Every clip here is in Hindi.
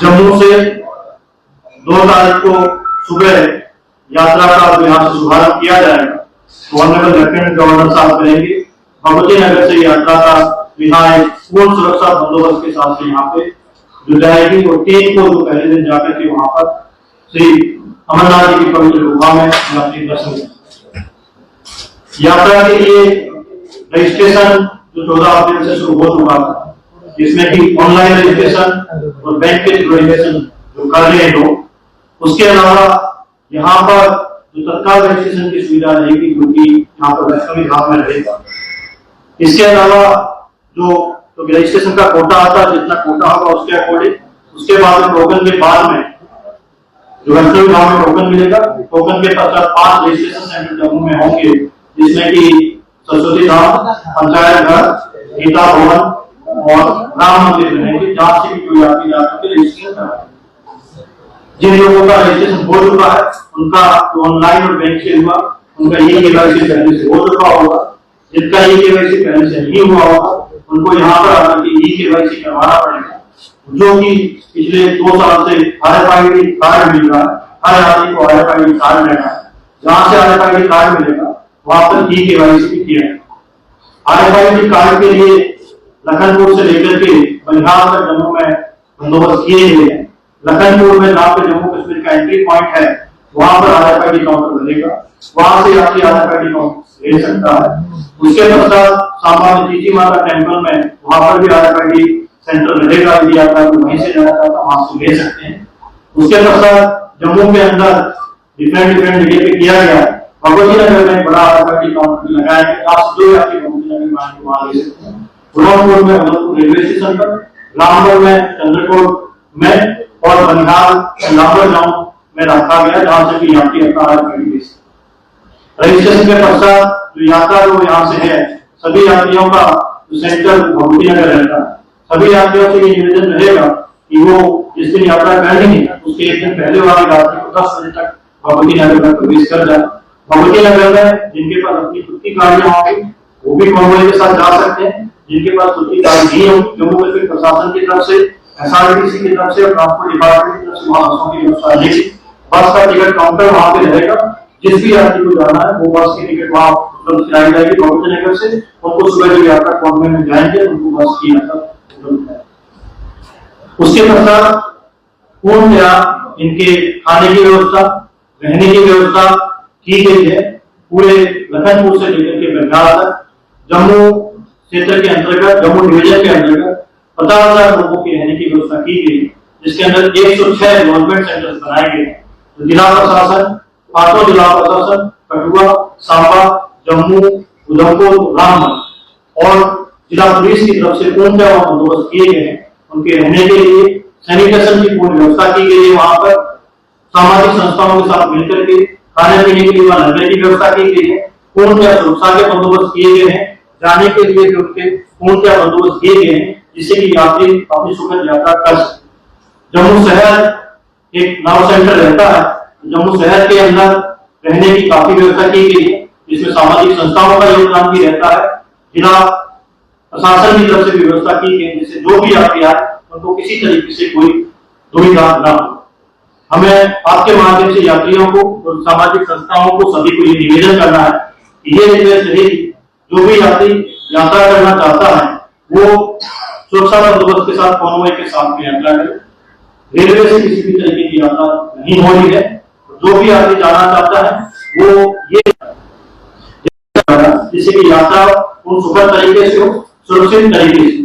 जम्मू से 2 तारीख को सुबह यात्रा का यहाँ से शुभारंभ किया जाएगा। गवर्नर लेफ्टिनेंट गवर्नर साहब करेंगे। भगवती नगर से यात्रा का यहाँ पूर्ण सुरक्षा बंदोबस्त के साथ से यहाँ पे जो जाएगी और 3 को जो पहले दिन जाकर के वहां पर श्री अमरनाथ जी की पवित्र गुफा में यात्री दर्शन। यात्रा के लिए रजिस्ट्रेशन जो 14 अप्रैल से शुरू हो चुका था, जिसमें कि ऑनलाइन रजिस्ट्रेशन और बैंक के थ्रू रजिस्ट्रेशन जो कर रहे हैं लोग, उसके अलावा यहाँ पर जो तत्काल रजिस्ट्रेशन की सुविधा रहेगी क्योंकि यहाँ पर वैष्णवी धाम में रहेगा। इसके अलावा जो रजिस्ट्रेशन का कोटा आता है, जितना कोटा होगा उसके अकॉर्डिंग, उसके बाद में टोकन के बाद में जो वैष्णवी धाम में टोकन मिलेगा। टोकन के पश्चात 5 रजिस्ट्रेशन सेंटर जम्मू में होंगे, जिसमें कि सरस्वती धाम, पंचायत घर, गीता भवन और राम मंदिर बनेंगे, जहां से जो यात्री जाकर रजिस्ट्रेशन कराएंगे। जिन लोगों का रजिस्ट्रेशन हो चुका है उनका ऑनलाइन और बैंक से हुआ, उनका ये केवाईसी पहले से हो चुका होगा। जिनका ये केवाईसी पहले से नहीं हुआ होगा उनको यहाँ पर आकर के ई केवाईसी करवाना पड़ेगा, जो कि पिछले 2 साल से RFID कार्ड मिल रहा है। हर आदमी को RFID कार्ड लेना है, जहां से RFID कार्ड मिलेगा वहां पर ई केवाईसी भी किया है। RFID कार्ड के लिए लखनपुर से लेकर के बनिहाल तक जम्मू में बंदोबस्त किए गए हैं। लखनपुर में जहाँ पे जम्मू कश्मीर का एंट्री पॉइंट है वहां पर RFID काउंटर बनेगा, वहां से यात्री RFID काउंटर ले सकता है। उसके पश्चात सांबा में चीची माता टेम्पल में वहां पर भी RFID सेंटर रहेगा। यदि आप वहीं से जाना चाहता वहां से ले सकते हैं। उसके पश्चात जम्मू के अंदर डिफरेंट जगह पे किया गया है। भगवती नगर में बड़ा RFID काउंटर लगाया है, आप जो यात्री भगवती नगर में वहां ले सकते हैं। उधमपुर में उधमपुर रेलवे स्टेशन पर, रामगढ़ में चंद्रकोट में और बनिहाल लांबर गांव में रखा गया, जहां से भी यात्री अपना RFID ले सकते हैं। रजिस्ट्रेशन के पश्चात जो यात्रा जो यहाँ से है, सभी यात्रियों का जो सेंटर भगवती नगर रहता है, सभी यात्रियों से ये निवेदन रहेगा कि वो जिस दिन यात्रा करेंगे उसके 1 दिन पहले वाली रात्रि को 10 बजे तक भगवती नगर में प्रवेश कर जाए। भगवती नगर में जिनके पास अपनी खुद की गाड़ियां होंगी वो भी कॉन्वॉय के साथ जा सकते हैं। जिनके पास खुद की गाड़ी नहीं होगी, जम्मू कश्मीर प्रशासन की तरफ से, SRTC की तरफ से और ट्रांसपोर्ट डिपार्टमेंट की तरफ से वहां बसों की व्यवस्था रहेगी। बस का टिकट काउंटर वहां पे रहेगा। जिस भी यात्री को जाना है वो बस की टिकट वहां उपलब्ध कराई जाएगी भगवती नगर से। उनको सुबह जो यात्रा कॉन्वॉय में जाएंगे उनको बस की यात्रा उपलब्ध है। उसके पश्चात पूर्णतया इनके खाने की व्यवस्था, रहने की व्यवस्था की गई है। पूरे लखनपुर से लेकर के बंगाल तक जम्मू क्षेत्र के अंतर्गत, जम्मू डिवीजन के अंतर्गत 50,000 लोगों की रहने की व्यवस्था की गई, जिसके अंदर 106 गवर्नमेंट सेंटर्स बनाए गए हैं। तो जिला प्रशासन, 5 जिला प्रशासन कठुआ, सांबा, जम्मू, उधमपुर, रामगढ़ और जिला पुलिस की तरफ से पूर्णतः बंदोबस्त किए गए हैं। उनके रहने के लिए सैनिटेशन की पूर्ण व्यवस्था की गई है। वहां पर सामाजिक संस्थाओं के साथ मिलकर के खाने पीने के लिए वहां लंगर की व्यवस्था की गई है। पूर्णतः सुरक्षा के बंदोबस्त किए गए हैं। जाने के लिए जो उनके पूर्णतः बंदोबस्त किए गए हैं, जिससे कि यात्री अपनी सुखद यात्रा कर सके। जम्मू शहर एक नाव सेंटर रहता है। जम्मू शहर के अंदर रहने की काफी व्यवस्था की गई है, जिसमें सामाजिक संस्थाओं का योगदान भी रहता है। जिला प्रशासन की तरफ से व्यवस्था की गई, जिससे जो भी यात्री आए उनको किसी तरीके से कोई दुविधा न हो। हमें आपके माध्यम से यात्रियों को और सामाजिक संस्थाओं को सभी को ये निवेदन करना है कि ये रेलवे शहरी जो भी यात्री यात्रा करना चाहता है वो सुरक्षा बंदोबस्त के साथ कॉन्वॉय के साथ यात्रा करे। रेलवे से किसी भी तरीके की यात्रा नहीं हो रही है। जो भी यात्री जाना चाहता है वो ये जिससे कि यात्रा उन सुखद तरीके से हो, सुरक्षित तरीके से।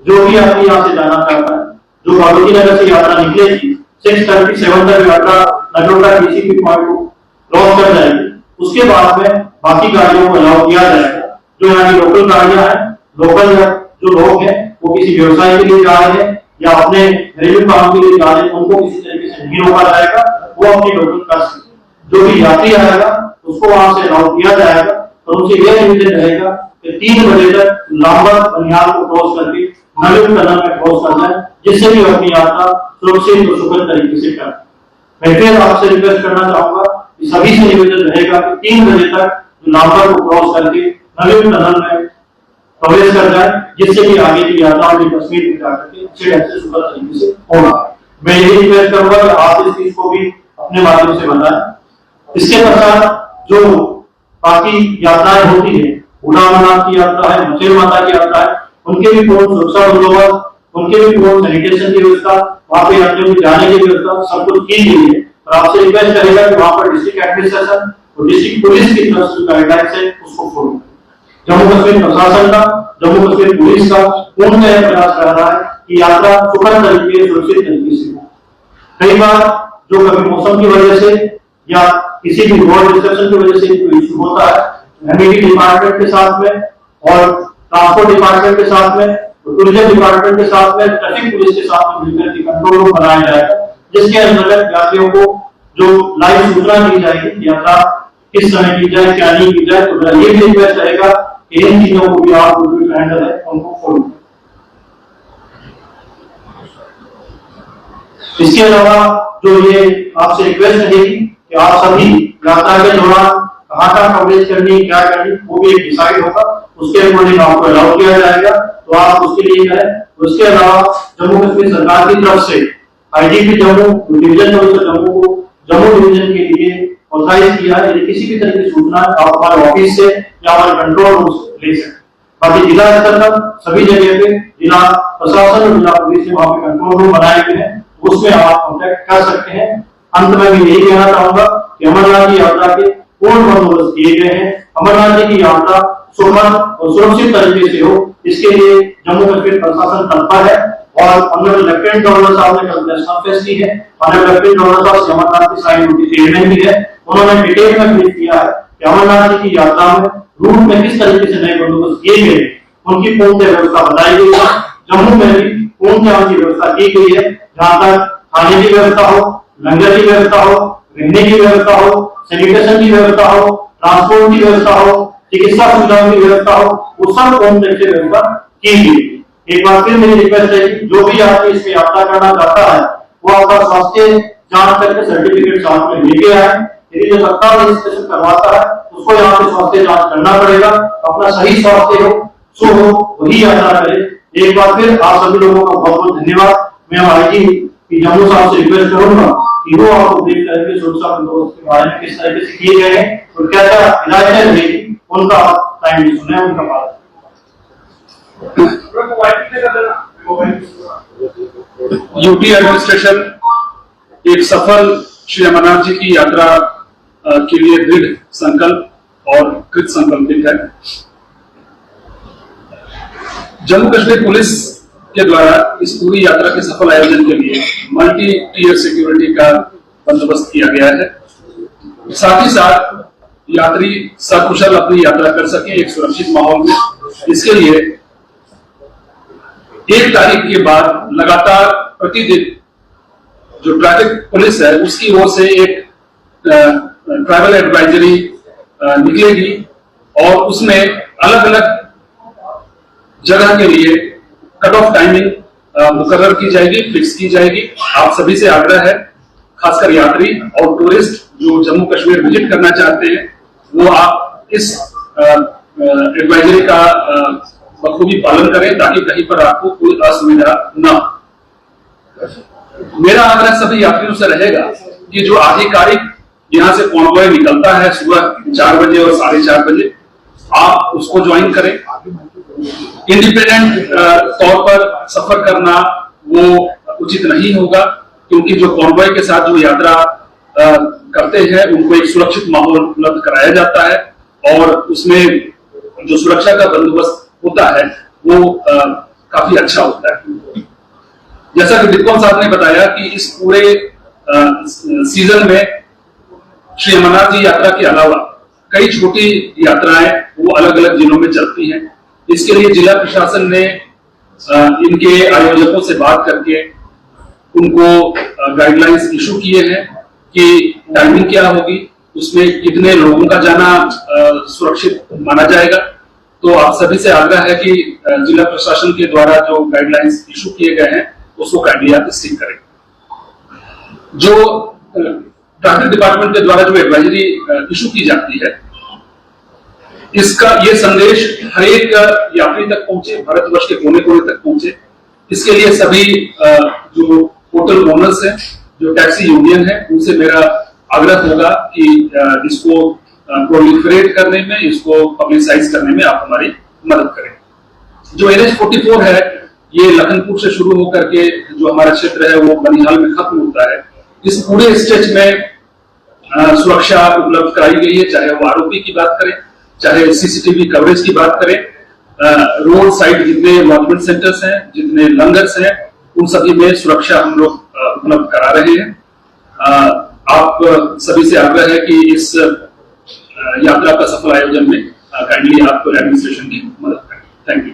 जो भी यात्री यहाँ से जाना चाहता है, जो भगवती नगर से यात्रा निकलेगी 6:37 तक यात्रा नगरोटा DCP पॉइंट को क्रॉस कर जाएगी। उसके बाद में बाकी गाड़ियों को अलाउ किया जाएगा। जो यहाँ की लोकल गाड़ियां हैं, लोकल जो लोग हैं वो किसी व्यवसाय के लिए जा रहे हैं या अपने घरेलू काम के लिए जा रहे हैं, उनको किसी तरीके से नहीं रोका जाएगा। वो अपनी लोकल कर सकते। जो भी यात्री आएगा उसको वहां से अलाउ किया जाएगा और उनसे यह निवेदन रहेगा कि 3 बजे तक लांबर बनिहाल को क्रॉस करके नवीन टनल में क्रॉस कर जाए, जिससे भी अपनी यात्रा सुरक्षित और सुखद तरीके से करें। मैं फिर आपसे रिक्वेस्ट करना चाहूंगा कि सभी से निवेदन रहेगा कि 3 बजे तक लांबर को क्रॉस करके नवीन टनल में प्रवेश कर जाए, जिससे कि आगे की यात्रा कश्मीर में जाकर के अच्छे ढंग से सुखद तरीके से होगा। मैं यही रिक्वेस्ट करूंगा कि आप इस चीज को भी अपने माध्यम से बताएं। इसके पश्चात जो बाकी यात्राएं होती है, उड़ा अमरनाथ की यात्रा है, मचेल माता की यात्रा है, उनके भी पूर्ण सुरक्षा बंदोबस्त, उनके भी पूर्ण सैनिटेशन की व्यवस्था, वहां पे यात्रियों को जाने की व्यवस्था सब कुछ की गई है। और आपसे रिक्वेस्ट करेगा कि वहां पर डिस्ट्रिक्ट एडमिनिस्ट्रेशन और डिस्ट्रिक्ट पुलिस की तरफ से गाइडलाइंस है उसको फॉलो। जम्मू कश्मीर प्रशासन का, जम्मू कश्मीर पुलिस का पूर्णतः प्रयास कर रहा है कि यात्रा सुखद तरीके से, सुरक्षित तरीके से हो। कई बार जो कभी मौसम की वजह से या किसी भी रोड डिस्ट्रक्शन की वजह से कोई इशू होता है, एमईडी डिपार्टमेंट के साथ में और ट्रांसपोर्ट डिपार्टमेंट के साथ में, टूरिज्म डिपार्टमेंट के साथ में, ट्रैफिक पुलिस के साथ में मिलकर के कंट्रोल रूम बनाया जाएगा, जिसके अंतर्गत यात्रियों को जो लाइव सूचना दी जाएगी यात्रा किस समय की जाए, क्या नहीं की जाए। तो मेरा ये भी रिक्वेस्ट रहेगा कि इन चीजों को भी आप जो हैंडल है उनको फॉलो। इसके अलावा जो ये आपसे रिक्वेस्ट रहेगी कि आप सभी यात्रा के दौरान कहाँ का कवरेज करनी, क्या करनी, वो भी एक डिसाइड होगा, उसके अकॉर्डिंग आपको अलाउ किया जाएगा, तो आप उसके लिए करें। उसके अलावा जम्मू कश्मीर सरकार की तरफ से आईजीपी जम्मू डिवीजन जम्मू को जम्मू डिवीजन के लिए ऑथराइज किया है। यदि किसी भी तरह की सूचना आप हमारे ऑफिस से या हमारे कंट्रोल रूम से ले सकते हैं। बाकी जिला स्तर पर सभी जगह पे जिला प्रशासन और जिला पुलिस ने वहां पे कंट्रोल रूम बनाए हुए हैं, उसमें आप कॉन्टेक्ट कर सकते हैं। अंत में मैं यही कहना चाहूंगा कि अमरनाथ की यात्रा के पूर्ण बंदोबस्त किए गए हैं। अमरनाथ जी की यात्रा सुखद और सुरक्षित तरीके से हो, इसके लिए जम्मू कश्मीर प्रशासन तत्पर है। और ऑनरेबल लेफ्टिनेंट गवर्नर साहब ने कल प्रेस कॉन्फ्रेंस की है। ऑनरेबल लेफ्टिनेंट गवर्नर साहब अमरनाथ की साइन उनकी चेयरमैन भी है। उन्होंने डिटेल में ब्रीफ किया है कि अमरनाथ जी की यात्रा में रूट में किस तरीके से नए बंदोबस्त किए गए, उनकी पूर्ण व्यवस्था बताई गई है। जम्मू में भी पूर्ण की व्यवस्था की गई है, जहां तक खाने की व्यवस्था हो, लंगर की व्यवस्था हो, रहने की व्यवस्था हो, सैनिटेशन की व्यवस्था हो, ट्रांसपोर्ट की व्यवस्था हो, चिकित्सा सुविधाओं की व्यवस्था हो, वो सब पूर्ण तरीके से व्यवस्था की गई। एक बार फिर मेरी रिक्वेस्ट है कि जो भी यात्री इसमें यात्रा करना चाहता है वो अपना स्वास्थ्य जांच करके सर्टिफिकेट साथ में लेके आए। यदि जो तत्काल रजिस्ट्रेशन करवाता है उसको यहाँ पे स्वास्थ्य जांच करना पड़ेगा। अपना सही स्वास्थ्य हो, सो हो, वही यात्रा करे। एक बार फिर आप सभी लोगों का बहुत बहुत धन्यवाद। मैं आईजी जम्मू साहब से रिक्वेस्ट करूंगा कि वो आपको ब्रीफ करके सुरक्षा बंदोबस्त के बारे में किस तरीके से किए गए हैं और क्या क्या हिदायतें रहेगी उनका टाइम भी सुने, उनका बात। यूपी एडमिनिस्ट्रेशन एक सफल श्री अमरनाथ जी की यात्रा के लिए दृढ़ संकल्प और कृत संकल्पित है। जम्मू कश्मीर पुलिस के द्वारा इस पूरी यात्रा के सफल आयोजन के लिए मल्टी टीयर सिक्योरिटी का बंदोबस्त किया गया है। साथ ही साथ यात्री सकुशल अपनी यात्रा कर सके एक सुरक्षित माहौल में। इसके लिए 1 तारीख के बाद लगातार प्रतिदिन जो ट्रैफिक पुलिस है उसकी ओर से एक ट्रैवल एडवाइजरी निकलेगी और उसमें अलग अलग जगह के लिए कट ऑफ टाइमिंग मुकर्रर की जाएगी, फिक्स की जाएगी। आप सभी से आग्रह है, खासकर यात्री और टूरिस्ट जो जम्मू कश्मीर विजिट करना चाहते हैं, वो आप इस एडवाइजरी का बखूबी पालन करें ताकि कहीं पर आपको कोई असुविधा न हो। मेरा आग्रह सभी यात्रियों से रहेगा कि जो आधिकारिक यहाँ से कॉन्वॉय निकलता है सुबह 4 बजे और 4:30 बजे, आप उसको ज्वाइन करें। इंडिपेंडेंट तौर पर सफर करना वो उचित नहीं होगा, क्योंकि जो कॉन्वॉय के साथ जो यात्रा करते हैं उनको एक सुरक्षित माहौल उपलब्ध कराया जाता है और उसमें जो सुरक्षा का बंदोबस्त होता है वो काफी अच्छा होता है। जैसा कि डिप्कॉम साहब ने बताया कि इस पूरे सीजन में श्री अमरनाथ जी यात्रा के अलावा कई छोटी यात्राएं वो अलग अलग जिलों में चलती हैं। इसके लिए जिला प्रशासन ने इनके आयोजकों से बात करके उनको गाइडलाइंस इशू किए हैं कि टाइमिंग क्या होगी, उसमें कितने लोगों का जाना सुरक्षित माना जाएगा। तो आप सभी से आग्रह है कि जिला प्रशासन के द्वारा जो गाइडलाइंस इशू किए गए हैं उसको काइंडली आप स्टिक करें। जो ट्रैफिक डिपार्टमेंट के द्वारा जो एडवाइजरी इशू की जाती है, इसका ये संदेश हर एक यात्री तक पहुंचे, भारतवर्ष के कोने कोने तक पहुंचे। इसके लिए सभी जो होटल ओनर्स हैं, जो टैक्सी यूनियन है, उनसे मेरा आग्रह होगा कि इसको प्रोलिफरेट करने में, इसको पब्लिसाइज करने में आप हमारी मदद करें। जो NH-44 है, ये लखनपुर से शुरू होकर के जो हमारा क्षेत्र है वो बनिहाल में खत्म होता है। इस पूरे स्ट्रेच में सुरक्षा उपलब्ध कराई गई है, चाहे वो आरोपी की बात करें, चाहे सीसीटीवी कवरेज की बात करें, रोड साइड जितने लॉन्चमेंट सेंटर्स हैं, जितने लंगर्स हैं, उन सभी में सुरक्षा हम लोग उपलब्ध करा रहे हैं। आप सभी से आग्रह है कि इस यात्रा का सफल आयोजन में काइंडली आप एडमिनिस्ट्रेशन की मदद करें। Thank you.